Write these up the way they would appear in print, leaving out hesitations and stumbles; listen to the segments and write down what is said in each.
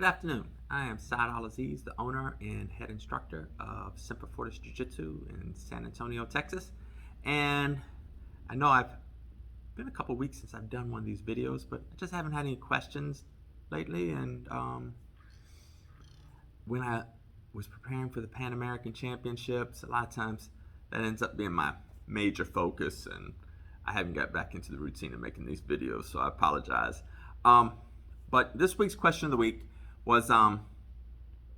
Good afternoon. I am Saad Al-Aziz, the owner and head instructor of Semper Fortis Jiu Jitsu in San Antonio, Texas. And I know I've been a couple weeks since I've done one of these videos, but I just haven't had any questions lately. And when I was preparing for the Pan American Championships, a lot of times that ends up being my major focus, and I haven't got back into the routine of making these videos, so I apologize. But this week's question of the week was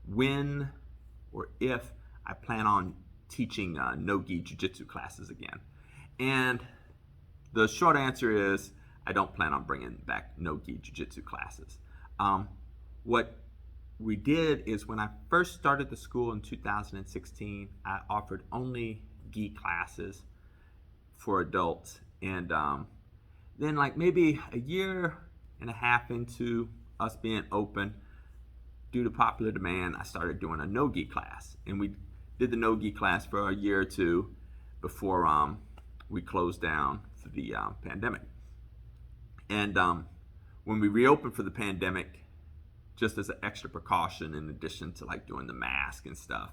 when or if I plan on teaching no-gi jiu-jitsu classes again. And the short answer is I don't plan on bringing back no-gi jiu-jitsu classes. What we did is when I first started the school in 2016, I offered only gi classes for adults. And then like maybe a year and a half into us being open, due to popular demand, I started doing a no-gi class. And we did the no-gi class for a year or two before we closed down for the pandemic. And when we reopened for the pandemic, just as an extra precaution, in addition to like doing the mask and stuff,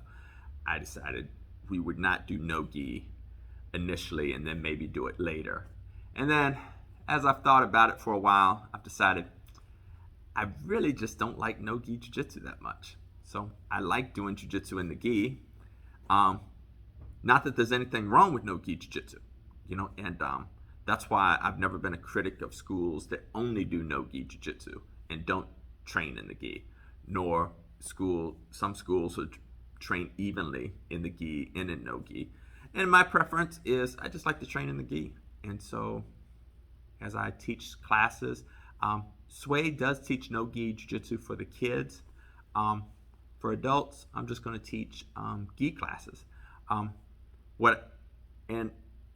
I decided we would not do no-gi initially and then maybe do it later. And then as I've thought about it for a while, I've decided I really just don't like no-gi jiu-jitsu that much. So I like doing jiu-jitsu in the gi. Not that there's anything wrong with no-gi jiu-jitsu, and that's why I've never been a critic of schools that only do no-gi jiu-jitsu and don't train in the gi, nor some schools who train evenly in the gi and in no-gi. And my preference is I just like to train in the gi. And so as I teach classes, Sway does teach no-gi jiu-jitsu for the kids. For adults, I'm just going to teach gi classes. And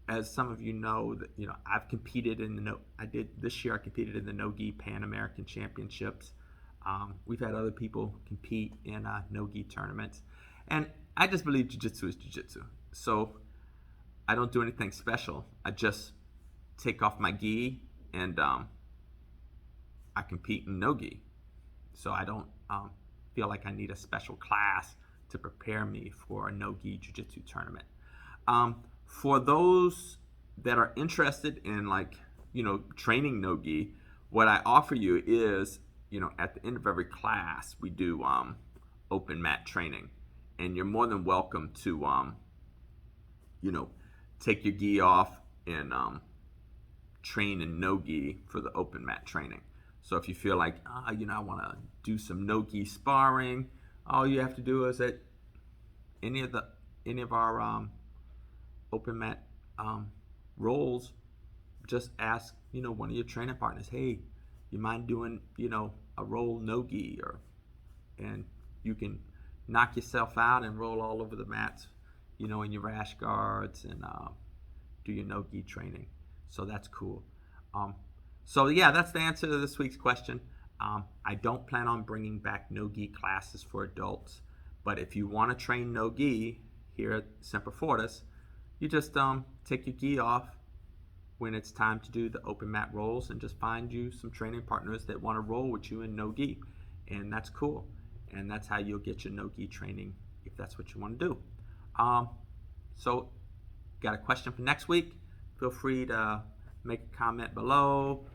as some of you know, that I've competed in I competed in the no-gi Pan American Championships. We've had other people compete in no-gi tournaments, and I just believe jiu-jitsu is jiu-jitsu. So I don't do anything special. I just take off my gi and I compete in no-gi. So I don't feel like I need a special class to prepare me for a no-gi jiu-jitsu tournament. For those that are interested in training no-gi, what I offer you is, at the end of every class, we do open mat training. And you're more than welcome to, take your gi off and train in no-gi for the open mat training. So if you feel like, I want to do some no-gi sparring, all you have to do is at any of our open mat rolls, just ask, one of your training partners, hey, you mind doing, a roll no-gi, and you can knock yourself out and roll all over the mats, in your rash guards and do your no-gi training. So that's cool. So yeah, that's the answer to this week's question. I don't plan on bringing back no-gi classes for adults, but if you want to train no-gi here at Semper Fortis, you just take your gi off when it's time to do the open mat rolls and just find you some training partners that want to roll with you in no-gi, and that's cool. And that's how you'll get your no-gi training if that's what you want to do. So got a question for next week? Feel free to make a comment below,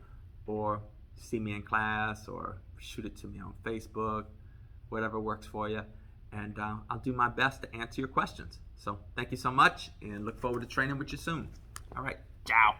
or see me in class, or shoot it to me on Facebook, whatever works for you. And I'll do my best to answer your questions. So thank you so much, and look forward to training with you soon. All right, ciao.